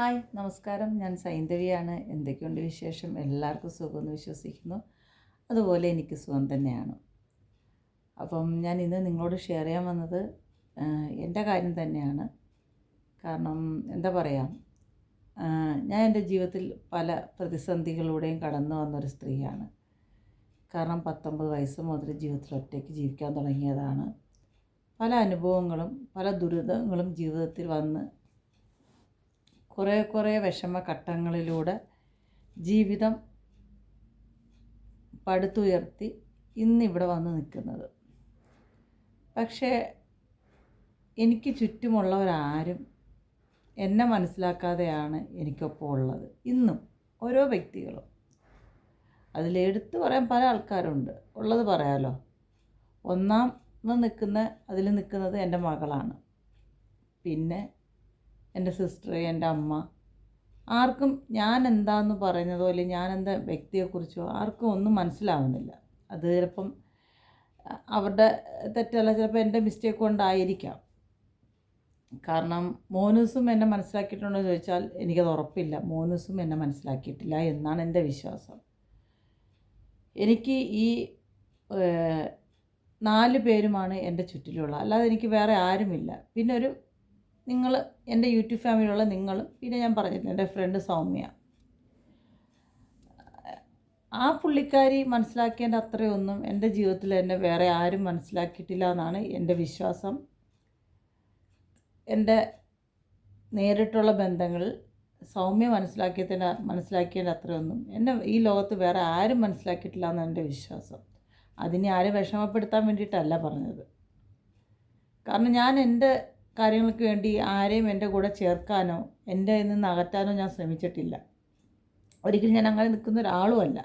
Hi നമസ്കാരം, ഞാൻ സൈന്ധവിയാണ്. എന്തൊക്കെയുണ്ട് വിശേഷം? എല്ലാവർക്കും സുഖമെന്ന് വിശ്വസിക്കുന്നു. അതുപോലെ എനിക്ക് സുഖം തന്നെയാണ്. അപ്പം ഞാൻ ഇന്ന് നിങ്ങളോട് ഷെയർ ചെയ്യാൻ വന്നത് എൻ്റെ കാര്യം തന്നെയാണ്. കാരണം എന്താ പറയുക, ഞാൻ എൻ്റെ ജീവിതത്തിൽ പല പ്രതിസന്ധികളിലൂടെയും കടന്നു വന്നൊരു സ്ത്രീയാണ്. കാരണം 19 വയസ്സ് മുതൽ ജീവിതത്തിൽ ഒറ്റയ്ക്ക് ജീവിക്കാൻ തുടങ്ങിയതാണ്. പല അനുഭവങ്ങളും പല ദുരിതങ്ങളും ജീവിതത്തിൽ വന്ന് കുറേ വിഷമഘട്ടങ്ങളിലൂടെ ജീവിതം പടുത്തുയർത്തി ഇന്നിവിടെ വന്ന് നിൽക്കുന്നത്. പക്ഷേ എനിക്ക് ചുറ്റുമുള്ളവരാരും എന്നെ മനസ്സിലാക്കാതെയാണ് എനിക്കൊപ്പം ഉള്ളത്. ഇന്നും ഓരോ വ്യക്തികളും, അതിലെടുത്ത് പറയാൻ പല ആൾക്കാരുണ്ട്. ഉള്ളത് പറയാലോ. അതിൽ നിൽക്കുന്നത് എൻ്റെ മകളാണ്. പിന്നെ എൻ്റെ സിസ്റ്റർ, എൻ്റെ അമ്മ. ആർക്കും ഞാൻ എന്താണെന്ന് പറയുന്നതോ അല്ലെങ്കിൽ ഞാൻ എന്താ വ്യക്തിയെക്കുറിച്ചോ ആർക്കും ഒന്നും മനസ്സിലാവുന്നില്ല. അത് ചിലപ്പം അവരുടെ തെറ്റല്ല, ചിലപ്പോൾ എൻ്റെ മിസ്റ്റേക്ക് കൊണ്ടായിരിക്കാം. കാരണം മോനൂസും എന്നെ മനസ്സിലാക്കിയിട്ടുണ്ടോ എന്ന് ചോദിച്ചാൽ എനിക്കത് ഉറപ്പില്ല. മോനൂസും എന്നെ മനസ്സിലാക്കിയിട്ടില്ല എന്നാണ് എൻ്റെ വിശ്വാസം. എനിക്ക് ഈ 4 പേരുമാണ് എൻ്റെ ചുറ്റിലുള്ള, അല്ലാതെ എനിക്ക് വേറെ ആരുമില്ല. പിന്നെ നിങ്ങൾ, എൻ്റെ യൂട്യൂബ് ഫാമിലിയുള്ള നിങ്ങളും, പിന്നെ ഞാൻ പറഞ്ഞിട്ടുണ്ട് എൻ്റെ ഫ്രണ്ട് സൗമ്യ. ആ പുള്ളിക്കാരി മനസ്സിലാക്കേണ്ട അത്രയൊന്നും എൻ്റെ ജീവിതത്തിൽ എന്നെ വേറെ ആരും മനസ്സിലാക്കിയിട്ടില്ല എന്നാണ് എൻ്റെ വിശ്വാസം. എൻ്റെ നേരിട്ടുള്ള ബന്ധങ്ങളിൽ സൗമ്യ മനസ്സിലാക്കിയേണ്ട അത്രയൊന്നും എന്നെ ഈ ലോകത്ത് വേറെ ആരും മനസ്സിലാക്കിയിട്ടില്ല എന്നാണ് എൻ്റെ വിശ്വാസം. അതിനെ ആരും വിഷമപ്പെടുത്താൻ വേണ്ടിയിട്ടല്ല പറഞ്ഞത്. കാരണം ഞാൻ എൻ്റെ കാര്യങ്ങൾക്ക് വേണ്ടി ആരെയും എൻ്റെ കൂടെ ചേർക്കാനോ എൻ്റെ നിന്ന് അകറ്റാനോ ഞാൻ ശ്രമിച്ചിട്ടില്ല. ഒരിക്കലും ഞാൻ അങ്ങനെ നിൽക്കുന്ന ഒരാളുമല്ല.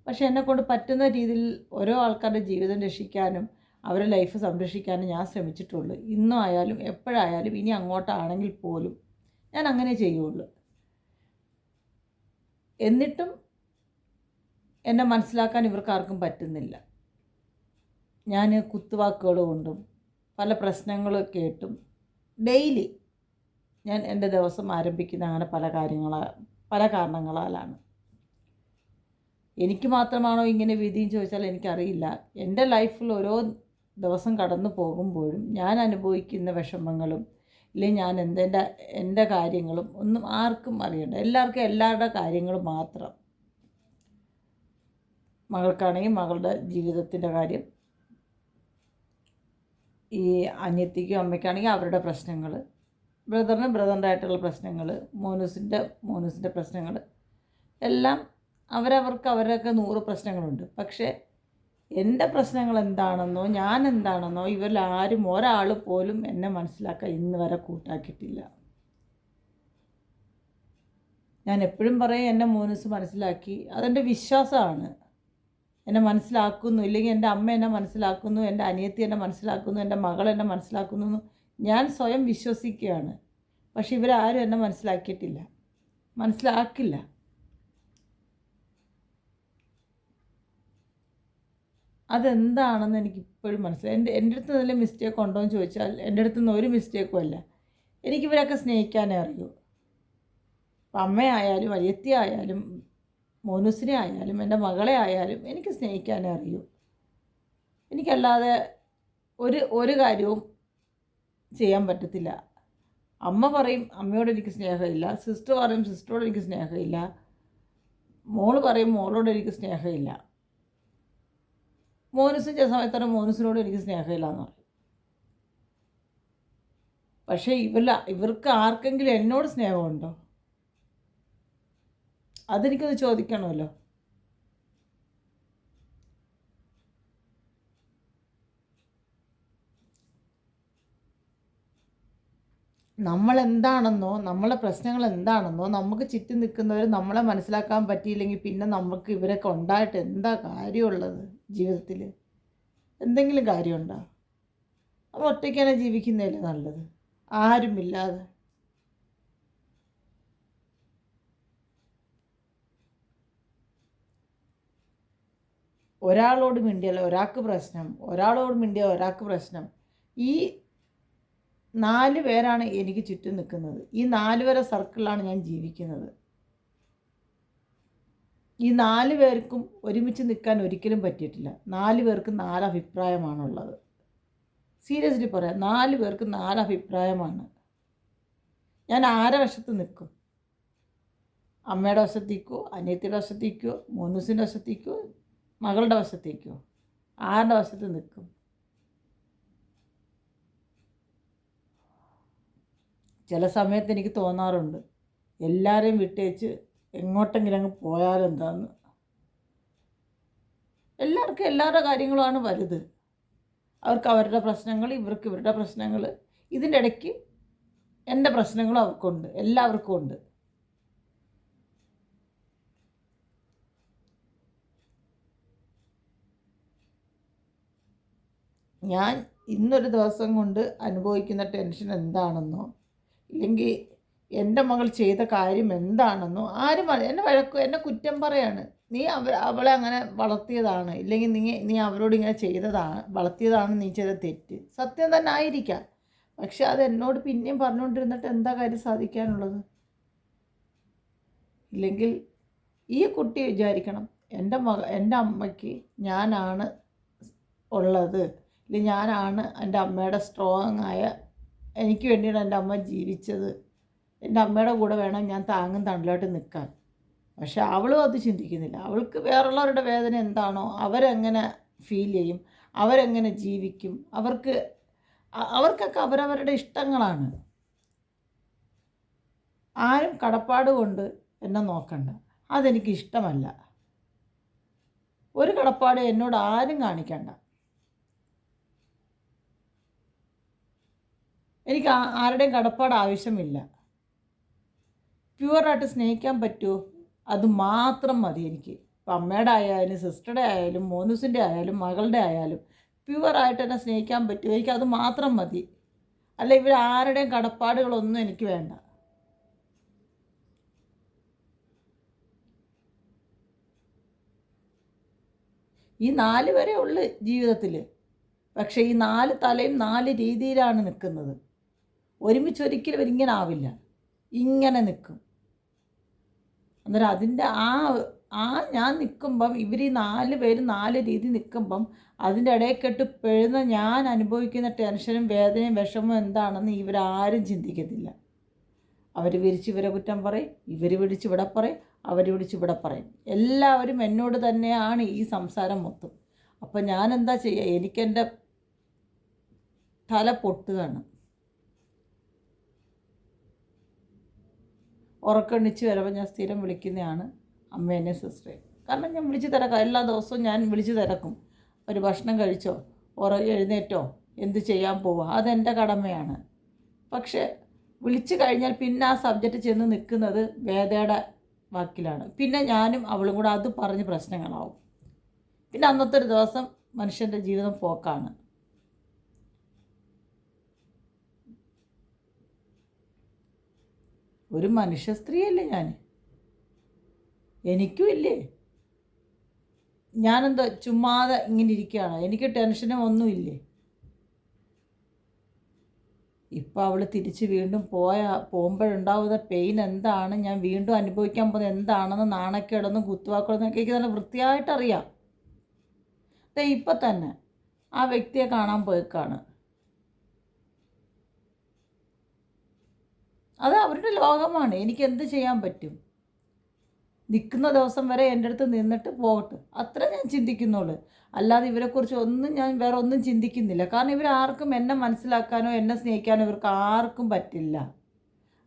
പക്ഷേ എന്നെക്കൊണ്ട് പറ്റുന്ന രീതിയിൽ ഓരോ ആൾക്കാരുടെ ജീവിതം രക്ഷിക്കാനും അവരുടെ ലൈഫ് സംരക്ഷിക്കാനും ഞാൻ ശ്രമിച്ചിട്ടുള്ളൂ. ഇന്നും ആയാലും എപ്പോഴായാലും ഇനി അങ്ങോട്ടാണെങ്കിൽ പോലും ഞാൻ അങ്ങനെ ചെയ്യുള്ളൂ. എന്നിട്ടും എന്നെ മനസ്സിലാക്കാൻ ഇവർക്കാർക്കും പറ്റുന്നില്ല. ഞാൻ കുത്തുവാക്കുകൾ കൊണ്ടും പല പ്രശ്നങ്ങൾ കേട്ടും ഡെയിലി ഞാൻ എൻ്റെ ദിവസം ആരംഭിക്കുന്ന അങ്ങനെ പല കാരണങ്ങളാലാണ്. എനിക്ക് മാത്രമാണോ ഇങ്ങനെ വിധിയും ചോദിച്ചാൽ എനിക്കറിയില്ല. എൻ്റെ ലൈഫിൽ ഓരോ ദിവസം കടന്നു പോകുമ്പോഴും ഞാൻ അനുഭവിക്കുന്ന വിഷമങ്ങളും ഇല്ലെങ്കിൽ ഞാൻ എൻ്റെ കാര്യങ്ങളും ഒന്നും ആർക്കും അറിയണ്ട. എല്ലാവർക്കും എല്ലാവരുടെ കാര്യങ്ങൾ മാത്രം. മകൾക്കാണെങ്കിൽ മകളുടെ ജീവിതത്തിൻ്റെ കാര്യം, ഈ അനിയത്തിക്കും അമ്മയ്ക്കാണെങ്കിൽ അവരുടെ പ്രശ്നങ്ങൾ, ബ്രദറിൻ്റെതായിട്ടുള്ള പ്രശ്നങ്ങൾ, മോനൂസിൻ്റെ പ്രശ്നങ്ങൾ, എല്ലാം അവരൊക്കെ 100 പ്രശ്നങ്ങളുണ്ട്. പക്ഷേ എൻ്റെ പ്രശ്നങ്ങൾ എന്താണെന്നോ ഞാൻ എന്താണെന്നോ ഇവരിൽ ആരും ഒരാൾ പോലും എന്നെ മനസ്സിലാക്കാൻ ഇന്ന് വരെ കൂട്ടാക്കിയിട്ടില്ല. ഞാൻ എപ്പോഴും പറയും എൻ്റെ മോനൂസ് മനസ്സിലാക്കി. അതെൻ്റെ വിശ്വാസമാണ്. എന്നെ മനസ്സിലാക്കുന്നു, ഇല്ലെങ്കിൽ എൻ്റെ അമ്മ എന്നെ മനസ്സിലാക്കുന്നു, എൻ്റെ അനിയത്തി എന്നെ മനസ്സിലാക്കുന്നു, എൻ്റെ മകൾ എന്നെ മനസ്സിലാക്കുന്നു എന്ന് ഞാൻ സ്വയം വിശ്വസിക്കുകയാണ്. പക്ഷെ ഇവരാരും എന്നെ മനസ്സിലാക്കിയിട്ടില്ല, മനസ്സിലാക്കില്ല. അതെന്താണെന്ന് എനിക്കിപ്പോഴും മനസ്സിലായി. എൻ്റെ അടുത്ത് എന്തെങ്കിലും മിസ്റ്റേക്ക് ഉണ്ടോ എന്ന് ചോദിച്ചാൽ എൻ്റെ അടുത്ത് നിന്ന് ഒരു മിസ്റ്റേക്കും അല്ല. എനിക്കിവരൊക്കെ സ്നേഹിക്കാനേ അറിയൂ. അപ്പം അമ്മയായാലും അനിയത്തിയായാലും മോനൂസിനെ ആയാലും എൻ്റെ മകളെ ആയാലും എനിക്ക് സ്നേഹിക്കാനേ അറിയൂ. എനിക്കല്ലാതെ ഒരു കാര്യവും ചെയ്യാൻ പറ്റത്തില്ല. അമ്മ പറയും അമ്മയോട് എനിക്ക് സ്നേഹമില്ല, സിസ്റ്റർ പറയും സിസ്റ്ററോട് എനിക്ക് സ്നേഹമില്ല, മോള് പറയും മോളോട് എനിക്ക് സ്നേഹമില്ല, മോനൂസ് ചില സമയത്താണ് മോനൂസിനോട് എനിക്ക് സ്നേഹമില്ല എന്ന് പറയും. പക്ഷേ ഇവർക്ക് ആർക്കെങ്കിലും എന്നോട് സ്നേഹമുണ്ടോ? അതെനിക്കൊന്ന് ചോദിക്കണമല്ലോ. നമ്മളെന്താണെന്നോ നമ്മളെ പ്രശ്നങ്ങൾ എന്താണെന്നോ നമുക്ക് ചുറ്റും നിൽക്കുന്നവർ നമ്മളെ മനസ്സിലാക്കാൻ പറ്റിയില്ലെങ്കിൽ പിന്നെ നമുക്ക് ഇവരൊക്കെ ഉണ്ടായിട്ട് എന്താ കാര്യമുള്ളത്? ജീവിതത്തിൽ എന്തെങ്കിലും കാര്യമുണ്ടോ? നമ്മൾ ഒറ്റയ്ക്ക് തന്നെ ജീവിക്കുന്നതല്ലേ നല്ലത്, ആരുമില്ലാതെ. ഒരാളോട് മിണ്ടിയാൽ ഒരാൾക്ക് പ്രശ്നം, ഒരാളോട് മിണ്ടിയാൽ ഒരാൾക്ക് പ്രശ്നം. ഈ 4 പേരാണ് എനിക്ക് ചുറ്റും നിൽക്കുന്നത്. ഈ 4 പേരെ സർക്കിളിലാണ് ഞാൻ ജീവിക്കുന്നത്. ഈ 4 പേർക്കും ഒരുമിച്ച് നിൽക്കാൻ ഒരിക്കലും പറ്റിയിട്ടില്ല. 4 പേർക്കും 4 അഭിപ്രായമാണുള്ളത്. സീരിയസ്ലി പറയാം, 4 പേർക്കും 4 അഭിപ്രായമാണ്. ഞാൻ ആരെ വശത്ത് നിൽക്കും? അമ്മയുടെ വശത്തേക്കോ, അനിയത്തിയുടെ വശത്തേക്കോ, മോനൂസിൻ്റെ വശത്തേക്കോ, മകളുടെ വശത്തേക്കോ? ആരുടെ വശത്ത് നിൽക്കും? ചില സമയത്ത് എനിക്ക് തോന്നാറുണ്ട്, എല്ലാവരെയും വിട്ടേച്ച് എങ്ങോട്ടെങ്കിലും അങ്ങ് പോയാലെന്താന്ന്. എല്ലാവർക്കും എല്ലാവരുടെ കാര്യങ്ങളുമാണ് വലുത്. അവർക്ക് അവരുടെ പ്രശ്നങ്ങൾ, ഇവർക്ക് ഇവരുടെ പ്രശ്നങ്ങൾ. ഇതിൻ്റെ ഇടയ്ക്ക് എൻ്റെ പ്രശ്നങ്ങളും അവർക്കുണ്ട്, എല്ലാവർക്കും ഉണ്ട്. ഞാൻ ഇന്നൊരു ദിവസം കൊണ്ട് അനുഭവിക്കുന്ന ടെൻഷൻ എന്താണെന്നോ, ഇല്ലെങ്കിൽ എൻ്റെ മകൾ ചെയ്ത കാര്യം എന്താണെന്നോ ആരും എന്നെ കുറ്റം പറയാണ്. നീ അവളെ അങ്ങനെ വളർത്തിയതാണ്, ഇല്ലെങ്കിൽ നീ അവരോട് ഇങ്ങനെ ചെയ്തതാണ്, വളർത്തിയതാണ് നീ ചെയ്ത തെറ്റ്. സത്യം തന്നെ ആയിരിക്കാം. പക്ഷെ അത് എന്നോട് പിന്നെയും പറഞ്ഞുകൊണ്ടിരുന്നിട്ട് എന്താ കാര്യം സാധിക്കാനുള്ളത്? ഇല്ലെങ്കിൽ ഈ കുട്ടി വിചാരിക്കണം, എൻ്റെ അമ്മയ്ക്ക് ഞാനാണ് ഉള്ളത്, ഇല്ലെങ്കിൽ ഞാനാണ് എൻ്റെ അമ്മയുടെ സ്ട്രോങ് ആയ, എനിക്ക് വേണ്ടിയാണ് എൻ്റെ അമ്മ ജീവിച്ചത്, എൻ്റെ അമ്മയുടെ കൂടെ വേണം ഞാൻ താങ്ങും തണലായിട്ട് നിൽക്കാൻ. പക്ഷെ അവളും അത് ചിന്തിക്കുന്നില്ല. അവൾക്ക് വേറുള്ളവരുടെ വേദന എന്താണോ, അവരെങ്ങനെ ഫീൽ ചെയ്യും, അവരെങ്ങനെ ജീവിക്കും, അവർക്കൊക്കെ അവരവരുടെ ഇഷ്ടങ്ങളാണ്. ആരും കടപ്പാട് കൊണ്ട് എന്നെ നോക്കണ്ട, അതെനിക്ക് ഇഷ്ടമല്ല. ഒരു കടപ്പാട് എന്നോട് ആരും കാണിക്കണ്ട. എനിക്ക് ആരുടെയും കടപ്പാട് ആവശ്യമില്ല. പ്യുവറായിട്ട് സ്നേഹിക്കാൻ പറ്റുമോ, അത് മാത്രം മതി എനിക്ക്. ഇപ്പം അമ്മയുടെ ആയാലും, സിസ്റ്ററുടെ ആയാലും, മോനൂസിൻ്റെ ആയാലും, മകളുടെ ആയാലും പ്യുവറായിട്ട് എന്നെ സ്നേഹിക്കാൻ പറ്റുമോ, എനിക്കത് മാത്രം മതി. അല്ല, ഇവർ ആരുടെയും കടപ്പാടുകളൊന്നും എനിക്ക് വേണ്ട. ഈ 4 വരെ ഉള്ളു ജീവിതത്തിൽ. പക്ഷേ ഈ 4 തലയും 4 രീതിയിലാണ് നിൽക്കുന്നത്. ഒരുമിച്ചൊരിക്കലും ഇവരിങ്ങനെ ആവില്ല, ഇങ്ങനെ നിൽക്കും. അന്നേരം അതിൻ്റെ ഞാൻ നിൽക്കുമ്പം, ഇവർ ഈ 4 പേരും 4 രീതി നിൽക്കുമ്പം അതിൻ്റെ ഇടയിൽ പെഴുന്ന ഞാൻ അനുഭവിക്കുന്ന ടെൻഷനും വേദനയും വിഷമവും എന്താണെന്ന് ഇവരാരും ചിന്തിക്കത്തില്ല. അവർ വിരിച്ച് ഇവരെ കുറ്റം പറയും, ഇവർ വിളിച്ച് ഇവിടെ പറയും, അവർ വിളിച്ച് ഇവിടെ പറയും. എല്ലാവരും എന്നോട് തന്നെയാണ് ഈ സംസാരം മൊത്തം. അപ്പം ഞാൻ എന്താ ചെയ്യുക? എനിക്കെൻ്റെ തല പൊട്ടുകയാണ്. ഉറക്കണിച്ച് വരുമ്പോൾ ഞാൻ സ്ഥിരം വിളിക്കുന്നതാണ് അമ്മേനെ സിസ്റ്ററെ. കാരണം ഞാൻ വിളിച്ച് തിരക്കാം, എല്ലാ ദിവസവും ഞാൻ വിളിച്ച് തിരക്കും. ഒരു ഭക്ഷണം കഴിച്ചോ, എഴുന്നേറ്റോ, എന്ത് ചെയ്യാൻ പോവുക, അതെൻ്റെ കടമയാണ്. പക്ഷേ വിളിച്ച് കഴിഞ്ഞാൽ പിന്നെ ആ സബ്ജക്റ്റ് ചെന്ന് നിൽക്കുന്നത് വേദയുടെ വാക്കിലാണ്. പിന്നെ ഞാനും അവളും കൂടെ അത് പറഞ്ഞ് പ്രശ്നങ്ങളാവും. പിന്നെ അന്നത്തെ ഒരു ദിവസം മനുഷ്യൻ്റെ ജീവിതം പോക്കാണ്. ഒരു മനുഷ്യ സ്ത്രീയല്ലേ ഞാൻ? എനിക്കും ഇല്ലേ? ഞാനെന്താ ചുമ്മാതെ ഇങ്ങനെ ഇരിക്കുകയാണ്? എനിക്ക് ടെൻഷനും ഒന്നുമില്ലേ? ഇപ്പം അവൾ തിരിച്ച് വീണ്ടും പോകുമ്പോഴുണ്ടാവുന്ന പെയിൻ എന്താണ്, ഞാൻ വീണ്ടും അനുഭവിക്കാൻ പോകുന്നത് എന്താണെന്ന് നാണക്കേടൊന്നും കുത്തുവാക്കുകളൊന്നും എനിക്ക് നല്ല വൃത്തിയായിട്ടറിയാം. ഇപ്പം തന്നെ ആ വ്യക്തിയെ കാണാൻ പോയേക്കാണ്. അത് അവരുടെ ലോകമാണ്, എനിക്ക് എന്ത് ചെയ്യാൻ പറ്റും? നിൽക്കുന്ന ദിവസം വരെ എൻ്റെ അടുത്ത് നിന്നിട്ട് പോകട്ടെ, അത്ര ഞാൻ ചിന്തിക്കുന്നുള്ളൂ. അല്ലാതെ ഇവരെക്കുറിച്ച് ഒന്നും ഞാൻ വേറെ ഒന്നും ചിന്തിക്കുന്നില്ല. കാരണം ഇവരാർക്കും എന്നെ മനസ്സിലാക്കാനോ എന്നെ സ്നേഹിക്കാനോ ഇവർക്ക് ആർക്കും പറ്റില്ല.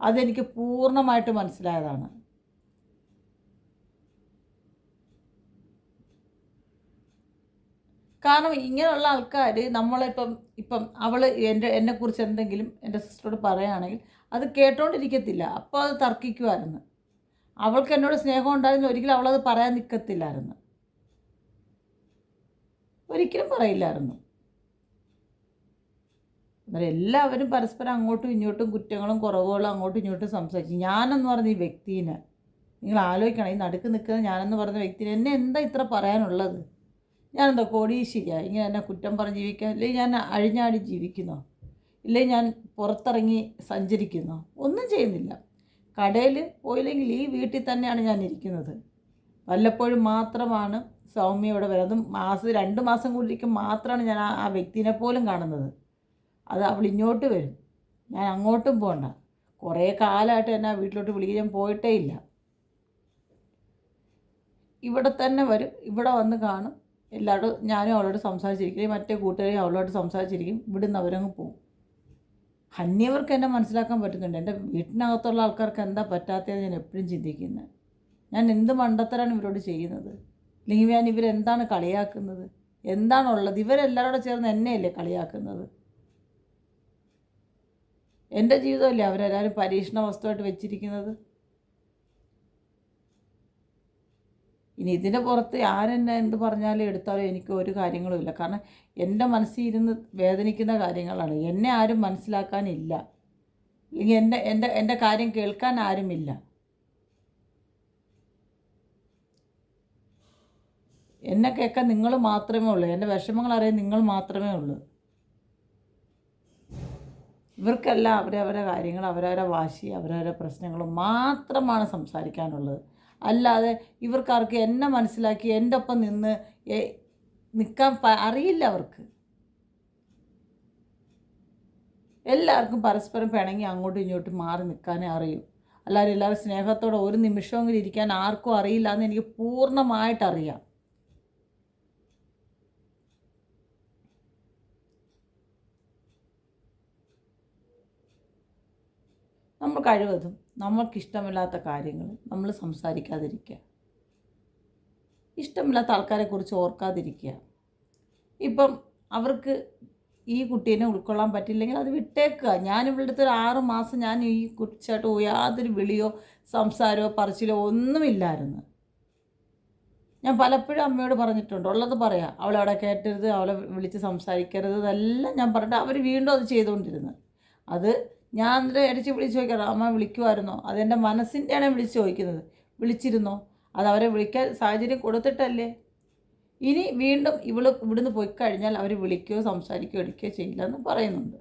അതെനിക്ക് പൂർണ്ണമായിട്ട് മനസ്സിലായതാണ്. കാരണം ഇങ്ങനെയുള്ള ആൾക്കാർ ഇപ്പം അവൾ എന്നെക്കുറിച്ച് എന്തെങ്കിലും എൻ്റെ സിസ്റ്ററോട് പറയുകയാണെങ്കിൽ അത് കേട്ടോണ്ടിരിക്കത്തില്ല, അപ്പോൾ അത് തർക്കിക്കുമായിരുന്നു. അവൾക്ക് എന്നോട് സ്നേഹം ഉണ്ടായിരുന്നു, ഒരിക്കലും അവളത് പറയാൻ നിൽക്കത്തില്ലായിരുന്നു, ഒരിക്കലും പറയില്ലായിരുന്നു. അന്നേരം എല്ലാവരും പരസ്പരം അങ്ങോട്ടും ഇങ്ങോട്ടും കുറ്റങ്ങളും കുറവുകളും അങ്ങോട്ടും ഇങ്ങോട്ടും സംസാരിച്ചു. ഞാനെന്ന് പറഞ്ഞ ഈ വ്യക്തിനെ നിങ്ങൾ ആലോചിക്കണം, ഈ നടുക്ക് നിൽക്കുന്ന ഞാനെന്ന് പറഞ്ഞ വ്യക്തിനെ എന്നെ എന്താ ഇത്ര പറയാനുള്ളത്? ഞാനെന്താ കോടീശ്വരിയാ ഇങ്ങനെ എന്നെ കുറ്റം പറഞ്ഞ് ജീവിക്കാൻ? അല്ലെങ്കിൽ ഞാൻ അഴിഞ്ഞാടി ജീവിക്കുന്നോ? ഇല്ലെങ്കിൽ ഞാൻ പുറത്തിറങ്ങി സഞ്ചരിക്കുന്നു, ഒന്നും ചെയ്യുന്നില്ല. കടയിൽ പോയില്ലെങ്കിൽ ഈ വീട്ടിൽ തന്നെയാണ് ഞാൻ ഇരിക്കുന്നത്. വല്ലപ്പോഴും മാത്രമാണ് സൗമ്യ ഇവിടെ വരുന്നത്. അതും 2 മാസം കൂടിയിരിക്കും മാത്രമാണ് ഞാൻ ആ വ്യക്തിനെ പോലും കാണുന്നത്. അത് അവൾ ഇങ്ങോട്ട് വരും, ഞാൻ അങ്ങോട്ടും പോകണ്ട. കുറേ കാലമായിട്ട് എന്നെ വീട്ടിലോട്ട് വിളിക്കാൻ ഞാൻ പോയിട്ടേ ഇല്ല. ഇവിടെ തന്നെ വരും, ഇവിടെ വന്ന് കാണും. എല്ലാവരും ഞാനും അവളോട് സംസാരിച്ചിരിക്കും, മറ്റേ കൂട്ടുകാരെയും അവളോട് സംസാരിച്ചിരിക്കും. ഇവിടുന്ന് അവരങ്ങ് പോകും. അന്യവർക്ക് എന്നെ മനസ്സിലാക്കാൻ പറ്റുന്നുണ്ട്. എൻ്റെ വീട്ടിനകത്തുള്ള ആൾക്കാർക്ക് എന്താ പറ്റാത്തതെന്ന് ഞാൻ എപ്പോഴും ചിന്തിക്കുന്നത്. ഞാൻ എന്ത് മണ്ടത്തരാണ് ഇവരോട് ചെയ്യുന്നത്? അല്ലെങ്കിൽ ഞാൻ ഇവരെന്താണ് കളിയാക്കുന്നത്? എന്താണുള്ളത്? ഇവരെല്ലാവരോടും ചേർന്ന് എന്നെയല്ലേ കളിയാക്കുന്നത്? എൻ്റെ ജീവിതമല്ലേ അവരെല്ലാവരും പരീക്ഷണ വസ്തുവായിട്ട് വെച്ചിരിക്കുന്നത്. ഇനി ഇതിൻ്റെ പുറത്ത് ആരെന്നെ എന്ത് പറഞ്ഞാലും എടുത്താലും എനിക്ക് ഒരു കാര്യങ്ങളുമില്ല. കാരണം എൻ്റെ മനസ്സിൽ ഇരുന്ന് വേദനിക്കുന്ന കാര്യങ്ങളാണ്. എന്നെ ആരും മനസ്സിലാക്കാനില്ല, അല്ലെങ്കിൽ എൻ്റെ കാര്യം കേൾക്കാൻ ആരുമില്ല. എന്നെ കേൾക്കാൻ നിങ്ങൾ മാത്രമേ ഉള്ളൂ. എൻ്റെ വിഷമങ്ങൾ അറിയാൻ നിങ്ങൾ മാത്രമേ ഉള്ളൂ. ഇവർക്കെല്ലാം അവരവരുടെ കാര്യങ്ങൾ, അവരവരുടെ വാശി, അവരവരുടെ പ്രശ്നങ്ങൾ മാത്രമാണ് സംസാരിക്കാനുള്ളത്. അല്ലാതെ ഇവർക്കാർക്ക് എന്നെ മനസ്സിലാക്കി എൻ്റെ ഒപ്പം നിന്ന് നിൽക്കാൻ അറിയില്ല അവർക്ക്. എല്ലാവർക്കും പരസ്പരം പിണങ്ങി അങ്ങോട്ടും ഇങ്ങോട്ടും മാറി നിൽക്കാനേ അറിയൂ. അല്ലാതെ എല്ലാവരും സ്നേഹത്തോടെ ഒരു നിമിഷമെങ്കിലും ഇരിക്കാൻ ആർക്കും അറിയില്ല എന്ന് എനിക്ക് പൂർണ്ണമായിട്ടറിയാം. നമ്മൾ കഴിവതും നമ്മൾക്കിഷ്ടമില്ലാത്ത കാര്യങ്ങൾ നമ്മൾ സംസാരിക്കാതിരിക്കുക. ഇഷ്ടമില്ലാത്ത ആൾക്കാരെക്കുറിച്ച് ഓർക്കാതിരിക്കുക. ഇപ്പം അവർക്ക് ഈ കുട്ടീനെ ഉൾക്കൊള്ളാൻ പറ്റില്ലെങ്കിൽ അത് വിട്ടേക്കുക. ഞാനിവളുടെ അടുത്ത് ഒരു 6 മാസം ഞാൻ ഈ കുറിച്ചായിട്ട് യാതൊരു വിളിയോ സംസാരമോ പറച്ചിലോ ഒന്നുമില്ലായിരുന്നു. ഞാൻ പലപ്പോഴും അമ്മയോട് പറഞ്ഞിട്ടുണ്ട്, ഉള്ളത് പറയാം. അവളവിടെ കേട്ടരുത്, അവളെ വിളിച്ച് സംസാരിക്കരുത്, ഇതെല്ലാം ഞാൻ പറഞ്ഞിട്ട് അവർ വീണ്ടും അത് ചെയ്തുകൊണ്ടിരുന്നു. അത് ഞാൻ എന്നിട്ട് ഇടയ്ക്ക് വിളിച്ച് ചോദിക്കാറ്, അമ്മ വിളിക്കുമായിരുന്നോ? അതെൻ്റെ മനസ്സിൻ്റെയാണ് വിളിച്ച് ചോദിക്കുന്നത്. വിളിച്ചിരുന്നോ? അത് അവരെ വിളിക്കാൻ സാഹചര്യം കൊടുത്തിട്ടല്ലേ. ഇനി വീണ്ടും ഇവിടുന്ന് പോയി കഴിഞ്ഞാൽ അവർ വിളിക്കുകയോ സംസാരിക്കുകയോ എടുക്കുകയോ ചെയ്യില്ല എന്ന് പറയുന്നുണ്ട്.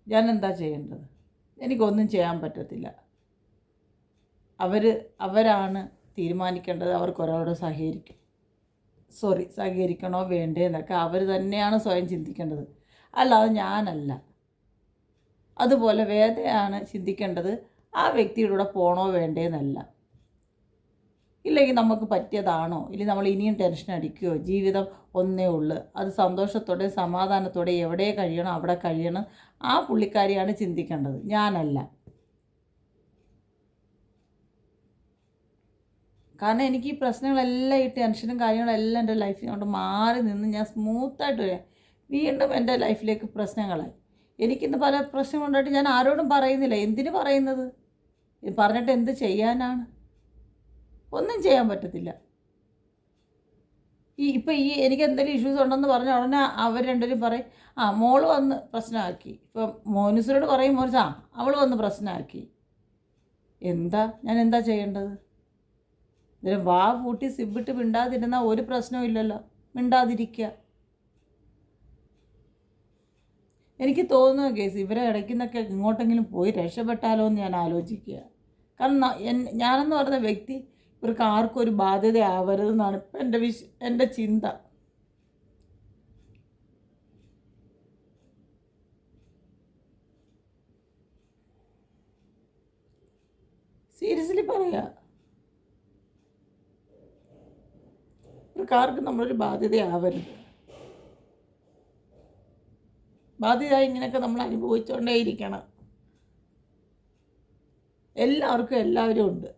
ഞാൻ എന്താ ചെയ്യേണ്ടത്? എനിക്കൊന്നും ചെയ്യാൻ പറ്റത്തില്ല. അവരാണ് തീരുമാനിക്കേണ്ടത്. അവർക്കൊരാളോട് സഹകരിക്കണോ വേണ്ടേ എന്നൊക്കെ അവർ തന്നെയാണ് സ്വയം ചിന്തിക്കേണ്ടത്, അല്ലാതെ ഞാനല്ല. അതുപോലെ വേദയാണ് ചിന്തിക്കേണ്ടത്, ആ വ്യക്തിയുടെ കൂടെ പോകണോ വേണ്ടേന്നല്ല. ഇല്ലെങ്കിൽ നമുക്ക് പറ്റിയതാണോ, ഇല്ലെങ്കിൽ നമ്മൾ ഇനിയും ടെൻഷൻ അടിക്കുകയോ? ജീവിതം ഒന്നേ ഉള്ളൂ, അത് സന്തോഷത്തോടെ സമാധാനത്തോടെ എവിടെ കഴിയണം അവിടെ കഴിയണം. ആ പുള്ളിക്കാരിയാണ് ചിന്തിക്കേണ്ടത്, ഞാനല്ല. കാരണം എനിക്ക് ഈ പ്രശ്നങ്ങളെല്ലാം, ഈ ടെൻഷനും കാര്യങ്ങളെല്ലാം എൻ്റെ ലൈഫിൽ കൊണ്ട് മാറി നിന്ന് ഞാൻ സ്മൂത്തായിട്ട് വരാം. വീണ്ടും എൻ്റെ ലൈഫിലേക്ക് പ്രശ്നങ്ങളായി. എനിക്കിന്ന് പല പ്രശ്നങ്ങളുണ്ടായിട്ട് ഞാൻ ആരോടും പറയുന്നില്ല. എന്തിനു പറയുന്നത്? പറഞ്ഞിട്ട് എന്ത് ചെയ്യാനാണ്? ഒന്നും ചെയ്യാൻ പറ്റത്തില്ല. ഇപ്പം എനിക്ക് എന്തെങ്കിലും ഇഷ്യൂസ് ഉണ്ടെന്ന് പറഞ്ഞാൽ ഉടനെ അവർ രണ്ടുപേരും പറയും, മോള് വന്ന് പ്രശ്നമാക്കി. ഇപ്പം മോനുസിനോട് പറയും, മോനുസ് അവൾ വന്ന് പ്രശ്നമാക്കി. ഞാൻ എന്താ ചെയ്യേണ്ടത്? ഇതിന് വാ പൂട്ടി സിബിട്ട് മിണ്ടാതിരുന്നാൽ ഒരു പ്രശ്നവും ഇല്ലല്ലോ. മിണ്ടാതിരിക്കുക. എനിക്ക് തോന്നുന്നു കേസ് ഇവരെ ഇടയ്ക്കുന്നൊക്കെ ഇങ്ങോട്ടെങ്കിലും പോയി രക്ഷപ്പെട്ടാലോ എന്ന് ഞാൻ ആലോചിക്കുക. കാരണം ഞാനെന്ന് പറയുന്ന വ്യക്തി ഇവർക്ക് ആർക്കും ഒരു ബാധ്യത ആവരുതെന്നാണ് ഇപ്പം എൻ്റെ ചിന്ത. സീരിയസ്ലി പറയുക, ഇവർക്കാർക്കും നമ്മളൊരു ബാധ്യതയാവരുത്. ബാധ്യതയായി ഇങ്ങനെയൊക്കെ നമ്മൾ അനുഭവിച്ചുകൊണ്ടേ ഇരിക്കണം. എല്ലാവർക്കും എല്ലാവരും ഉണ്ട്,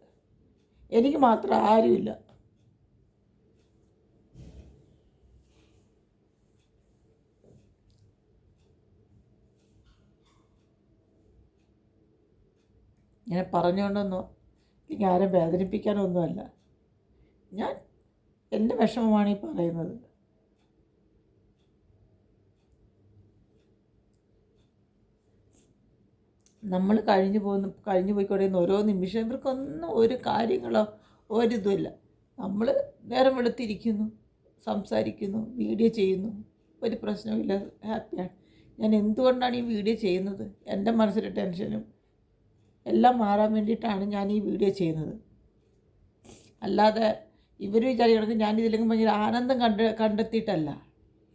എനിക്ക് മാത്രം ആരുമില്ല. ഇങ്ങനെ പറഞ്ഞുകൊണ്ടൊന്നും എനിക്ക് ആരും വേദനിപ്പിക്കാനൊന്നുമല്ല. ഞാൻ എൻ്റെ വിഷമമാണ് ഈ പറയുന്നത്. നമ്മൾ കഴിഞ്ഞു പോയിക്കൊണ്ടിരുന്ന ഓരോ നിമിഷം ഇവർക്കൊന്നും ഒരു കാര്യങ്ങളോ ഒരിതുമില്ല. നമ്മൾ നേരം വെളുത്തിരിക്കുന്നു, സംസാരിക്കുന്നു, വീഡിയോ ചെയ്യുന്നു, ഒരു പ്രശ്നവുമില്ല, ഹാപ്പിയാണ്. ഞാൻ എന്തുകൊണ്ടാണ് ഈ വീഡിയോ ചെയ്യുന്നത്? എൻ്റെ മനസ്സിലെ ടെൻഷനും എല്ലാം മാറാൻ വേണ്ടിയിട്ടാണ് ഞാൻ ഈ വീഡിയോ ചെയ്യുന്നത്. അല്ലാതെ ഇവർ വിചാരിക്കണമെങ്കിൽ ഞാനിതിലെങ്കിലും ഭയങ്കര ആനന്ദം കണ്ടെത്തിയിട്ടല്ല.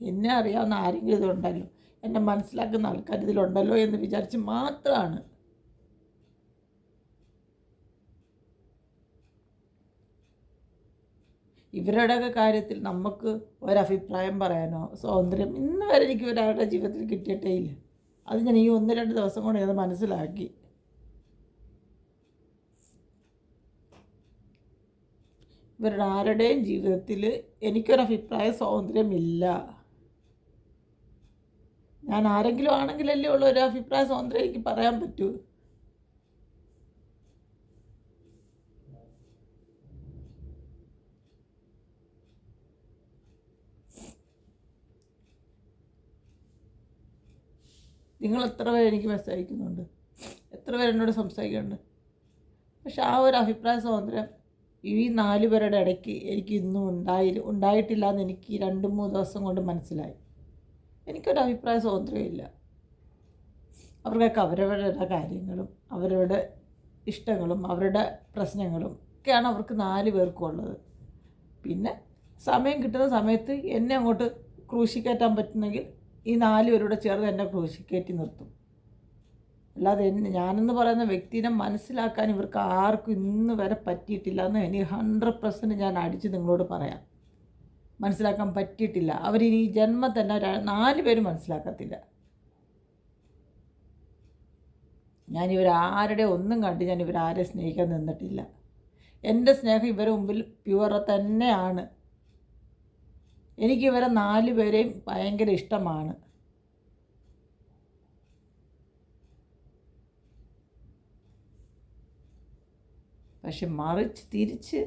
എന്നെ അറിയാവുന്ന ആരെങ്കിലും ഇതുണ്ടല്ലോ, എന്നെ മനസ്സിലാക്കുന്ന ആൾക്കാർ ഇതിലുണ്ടല്ലോ എന്ന് വിചാരിച്ച് മാത്രമാണ്. ഇവരുടെയൊക്കെ കാര്യത്തിൽ നമുക്ക് ഒരഭിപ്രായം പറയാനോ സ്വാതന്ത്ര്യം ഇന്ന് വരെ എനിക്ക് ഒരാളുടെ ജീവിതത്തിൽ കിട്ടിയിട്ടേ ഇല്ല. അത് ഞാൻ ഈ 1-2 ദിവസം കൊണ്ട് അത് മനസ്സിലാക്കി. ഇവരുടെ ആരുടെയും ജീവിതത്തിൽ എനിക്കൊരഭിപ്രായ സ്വാതന്ത്ര്യമില്ല. ഞാൻ ആരെങ്കിലും ആണെങ്കിലല്ലേ ഉള്ള ഒരു അഭിപ്രായ സ്വാതന്ത്ര്യം എനിക്ക് പറയാൻ പറ്റൂ. നിങ്ങൾ എത്ര പേര് എനിക്ക് മെസ്സേജ് അയക്കുന്നുണ്ട്, എത്ര പേര് എന്നോട് സംസാരിക്കുന്നുണ്ട്. പക്ഷെ ആ ഒരു അഭിപ്രായ സ്വാതന്ത്ര്യം ഈ 4 പേരുടെ ഇടയ്ക്ക് എനിക്ക് ഇന്നും ഉണ്ടായിട്ടില്ല എന്ന് എനിക്ക് 2-3 ദിവസം കൊണ്ട് മനസ്സിലായി. എനിക്കൊരു അഭിപ്രായ സ്വാതന്ത്ര്യമില്ല. അവർക്കൊക്കെ അവരവരുടെ കാര്യങ്ങളും അവരവരുടെ ഇഷ്ടങ്ങളും അവരുടെ പ്രശ്നങ്ങളും ഒക്കെയാണ് അവർക്ക് 4 പേർക്കും ഉള്ളത്. പിന്നെ സമയം കിട്ടുന്ന സമയത്ത് എന്നെ അങ്ങോട്ട് ക്രൂശിക്കയറ്റാൻ പറ്റുന്നെങ്കിൽ ഈ 4 പേരോട് ചേർന്ന് എന്നെ ക്രൂശിക്കയറ്റി നിർത്തും. അല്ലാതെ ഞാനെന്ന് പറയുന്ന വ്യക്തിനെ മനസ്സിലാക്കാൻ ഇവർക്ക് ആർക്കും ഇന്ന് വരെ പറ്റിയിട്ടില്ല എന്ന് എനിക്ക് 100% ഞാൻ അടിച്ച് നിങ്ങളോട് പറയാം. മനസ്സിലാക്കാൻ പറ്റിയിട്ടില്ല. അവരിനി ഈ ജന്മം തന്നെ 4 പേരും മനസ്സിലാക്കത്തില്ല. ഞാനിവരാരുടെ ഒന്നും കണ്ട് ഞാൻ ഇവരാരെ സ്നേഹിക്കാൻ നിന്നിട്ടില്ല. എൻ്റെ സ്നേഹം ഇവരുടെ മുമ്പിൽ പ്യുവർ തന്നെയാണ്. എനിക്കിവരെ 4 പേരെയും ഭയങ്കര ഇഷ്ടമാണ്. പക്ഷെ മറിച്ച് തിരിച്ച്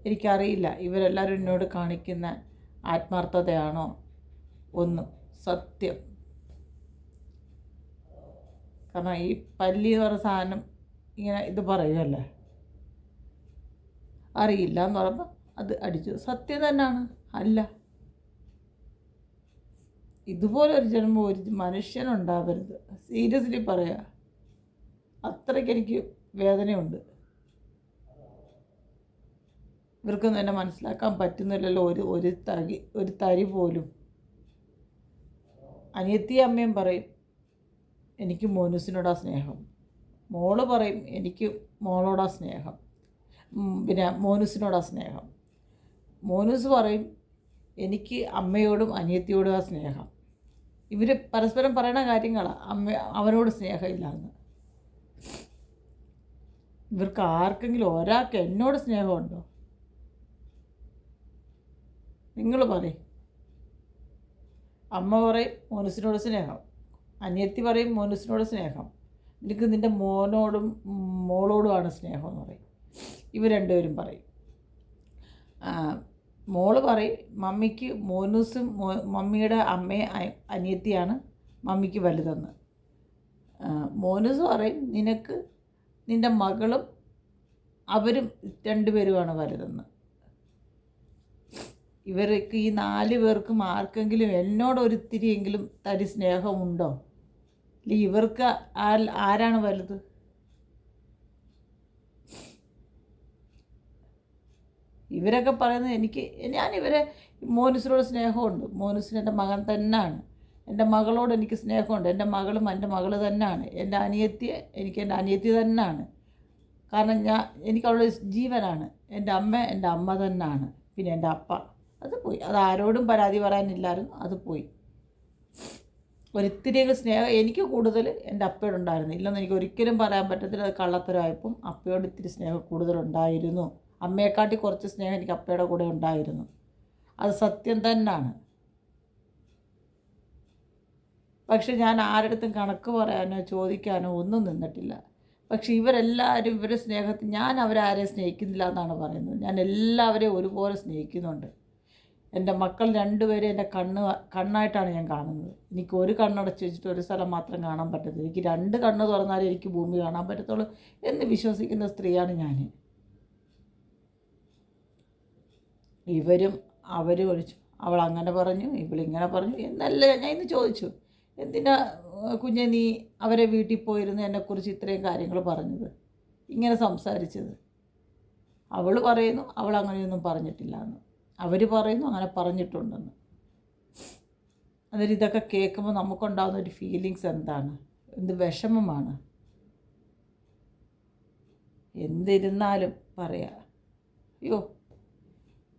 എനിക്കറിയില്ല ഇവരെല്ലാവരും എന്നോട് കാണിക്കുന്ന ആത്മാർത്ഥതയാണോ ഒന്നും സത്യം. കാരണം ഈ പല്ലി എന്ന് പറയുന്ന സാധനം ഇങ്ങനെ ഇത് പറയുമല്ലേ, അറിയില്ല എന്ന് പറയുമ്പോൾ അത് അടിച്ചു. സത്യം തന്നെയാണ്. അല്ല, ഇതുപോലൊരു ജന്മം ഒരു മനുഷ്യനുണ്ടാവരുത്. സീരിയസ്ലി പറയുക, അത്രയ്ക്ക് എനിക്ക് വേദനയുണ്ട്. ഇവർക്കൊന്നും എന്നെ മനസ്സിലാക്കാൻ പറ്റുന്നില്ലല്ലോ ഒരു തരി പോലും. അനിയത്തി അമ്മയും പറയും എനിക്ക് മോനൂസിനോടാ സ്നേഹം, മോള് പറയും എനിക്ക് മോളോടാ സ്നേഹം, പിന്നെ മോനൂസിനോടാ സ്നേഹം. മോനൂസ് പറയും എനിക്ക് അമ്മയോടും അനിയത്തിയോടും ആ സ്നേഹം. ഇവർ പരസ്പരം പറയുന്ന കാര്യങ്ങളാണ് അവനോട് സ്നേഹമില്ലാന്ന്. ഇവർക്ക് ആർക്കെങ്കിലും ഒരാൾക്ക് എന്നോട് സ്നേഹമുണ്ടോ? നിങ്ങൾ പറയും. അമ്മ പറയും മോനൂസിനോട് സ്നേഹം, അനിയത്തി പറയും മോനൂസിനോട് സ്നേഹം, നിനക്ക് നിൻ്റെ മോനോടും മോളോടുമാണ് സ്നേഹം എന്ന് പറയും. ഇവർ രണ്ടുപേരും പറയും. മോള് പറയും മമ്മിക്ക് മോനൂസും മമ്മിയുടെ അമ്മയെ അനിയത്തിയാണ് മമ്മിക്ക് വലുതെന്ന്. മോനൂസ് പറയും നിനക്ക് നിൻ്റെ മകളും അവരും 2 പേരുമാണ് വലുതെന്ന്. ഇവർക്ക് ഈ 4 പേർക്കും ആർക്കെങ്കിലും എന്നോട് ഒരിത്തിരിയെങ്കിലും തരി സ്നേഹമുണ്ടോ? അല്ലെങ്കിൽ ഇവർക്ക് ആരാണ് വലുത്? ഇവരൊക്കെ പറയുന്നത് ഞാനിവരെ മോനൂസിനോട് സ്നേഹമുണ്ട്. മോനൂസിന് എൻ്റെ മകൻ തന്നെയാണ്. എൻ്റെ മകളോട് എനിക്ക് സ്നേഹമുണ്ട്. എൻ്റെ മകളും എൻ്റെ മകൾ തന്നെയാണ്. എൻ്റെ അനിയത്തി തന്നെയാണ്. കാരണം എനിക്ക് അവളുടെ ജീവനാണ്. എൻ്റെ അമ്മ തന്നെയാണ്. പിന്നെ എൻ്റെ അപ്പ അത് പോയി. അത് ആരോടും പരാതി പറയാനില്ലായിരുന്നു, അത് പോയി. ഒരിത്തിരിയൊക്കെ സ്നേഹം എനിക്ക് കൂടുതൽ എൻ്റെ അപ്പയോടുണ്ടായിരുന്നു. ഇല്ലെന്ന് എനിക്ക് ഒരിക്കലും പറയാൻ പറ്റത്തില്ല. അത് കള്ളത്തരമായപ്പം അപ്പയോട് ഇത്തിരി സ്നേഹം കൂടുതലുണ്ടായിരുന്നു. അമ്മയെക്കാട്ടി കുറച്ച് സ്നേഹം എനിക്ക് അപ്പയുടെ കൂടെ ഉണ്ടായിരുന്നു. അത് സത്യം തന്നെയാണ്. പക്ഷെ ഞാൻ ആരുടെടുത്തും കണക്ക് പറയാനോ ചോദിക്കാനോ ഒന്നും നിന്നിട്ടില്ല. പക്ഷെ ഇവരെല്ലാവരും ഇവരുടെ സ്നേഹത്തിൽ ഞാൻ അവരാരെയും സ്നേഹിക്കുന്നില്ല എന്നാണ് പറയുന്നത്. ഞാൻ എല്ലാവരെയും ഒരുപോലെ സ്നേഹിക്കുന്നുണ്ട്. എൻ്റെ മക്കൾ 2 പേരെ എൻ്റെ കണ്ണായിട്ടാണ് ഞാൻ കാണുന്നത്. എനിക്ക് ഒരു കണ്ണടച്ച് വെച്ചിട്ട് ഒരു സ്ഥലം മാത്രം കാണാൻ പറ്റത്തില്ല. എനിക്ക് 2 കണ്ണ് തുറന്നാലേ എനിക്ക് ഭൂമി കാണാൻ പറ്റത്തുള്ളൂ എന്ന് വിശ്വസിക്കുന്ന സ്ത്രീയാണ് ഞാൻ. ഇവരും അവരും ഒഴിച്ചു അവൾ അങ്ങനെ പറഞ്ഞു, ഇവളിങ്ങനെ പറഞ്ഞു എന്നല്ല ഞാൻ ഇന്ന് ചോദിച്ചു. എന്തിനാ കുഞ്ഞെ നീ അവരെ വീട്ടിൽ പോയിരുന്ന് എന്നെക്കുറിച്ച് ഇത്രയും കാര്യങ്ങൾ പറഞ്ഞത്, ഇങ്ങനെ സംസാരിച്ചത്? അവൾ പറയുന്നു അവൾ അങ്ങനെയൊന്നും പറഞ്ഞിട്ടില്ല എന്ന്, അവർ പറയുന്നു അങ്ങനെ പറഞ്ഞിട്ടുണ്ടെന്ന്. അന്നേരം ഇതൊക്കെ കേൾക്കുമ്പോൾ നമുക്കുണ്ടാകുന്ന ഒരു ഫീലിങ്സ് എന്താണ്? എന്ത് വിഷമമാണ്. എന്തിരുന്നാലും പറയാ, അയ്യോ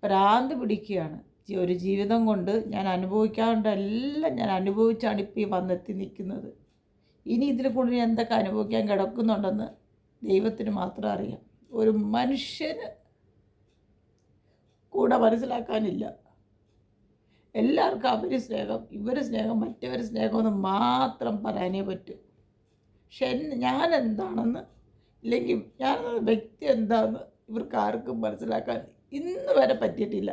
ഭ്രാന്ത് പിടിക്കുകയാണ്. ഒരു ജീവിതം കൊണ്ട് ഞാൻ അനുഭവിക്കാണ്ടെല്ലാം ഞാൻ അനുഭവിച്ചാണ് ഇപ്പോൾ ഈ വന്നെത്തി നിൽക്കുന്നത്. ഇനി ഇതിൽ കൂടുതൽ എന്തൊക്കെ അനുഭവിക്കാൻ കിടക്കുന്നുണ്ടെന്ന് ദൈവത്തിന് മാത്രം അറിയാം. ഒരു മനുഷ്യന് കൂടെ മനസ്സിലാക്കാനില്ല. എല്ലാവർക്കും അവർ സ്നേഹം, ഇവർ സ്നേഹം, മറ്റവർ സ്നേഹമെന്ന് മാത്രം പറയാനേ പറ്റൂ. പക്ഷെ ഞാൻ എന്താണെന്ന്, ഇല്ലെങ്കിൽ ഞാൻ വ്യക്തി എന്താണെന്ന് ഇവർക്ക് ആർക്കും മനസ്സിലാക്കാൻ ഇന്ന് വരെ പറ്റിയിട്ടില്ല.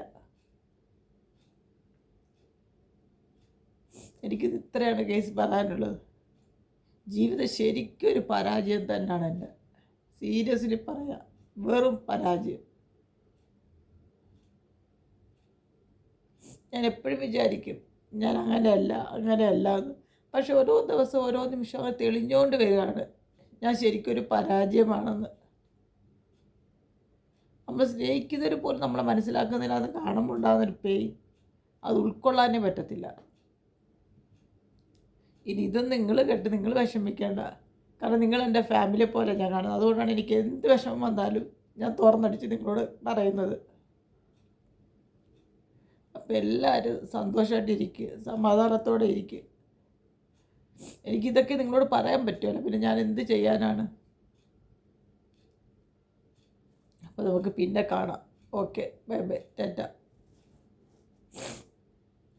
എനിക്കിത് ഇത്രയാണ് കേസ് പറയാനുള്ളത്. ജീവിതം ശരിക്കും ഒരു പരാജയം തന്നെയാണ്. എൻ്റെ സീരിയസ്ലി പറയാം, വെറും പരാജയം. ഞാൻ എപ്പോഴും വിചാരിക്കും ഞാൻ അങ്ങനെയല്ല എന്ന്. പക്ഷെ ഓരോ ദിവസം ഓരോ നിമിഷം അത് തെളിഞ്ഞുകൊണ്ട് വരികയാണ് ഞാൻ ശരിക്കൊരു പരാജയമാണെന്ന്. നമ്മൾ സ്നേഹിക്കുന്നവർ പോലും നമ്മളെ മനസ്സിലാക്കുന്നില്ല. അത് കാണുമ്പോൾ ഉണ്ടാകുന്നൊരു പെയിൻ അത് ഉൾക്കൊള്ളാനേ പറ്റത്തില്ല. ഇനി ഇതൊന്നും നിങ്ങൾ കേട്ട് നിങ്ങൾ വിഷമിക്കേണ്ട. കാരണം നിങ്ങൾ എൻ്റെ ഫാമിലിയെ പോലെ ഞാൻ കാണുന്നത്. അതുകൊണ്ടാണ് എനിക്ക് എന്ത് വിഷമം വന്നാലും ഞാൻ തുറന്നടിച്ച് നിങ്ങളോട് പറയുന്നത്. അപ്പോൾ എല്ലാവരും സന്തോഷമായിട്ടിരിക്കുക, സമാധാനത്തോടെ ഇരിക്കുക. എനിക്കിതൊക്കെ നിങ്ങളോട് പറയാൻ പറ്റുമല്ലോ, പിന്നെ ഞാൻ എന്ത് ചെയ്യാനാണ്? അപ്പോൾ നമുക്ക് പിന്നെ കാണാം. Okay, bye bye, Tata.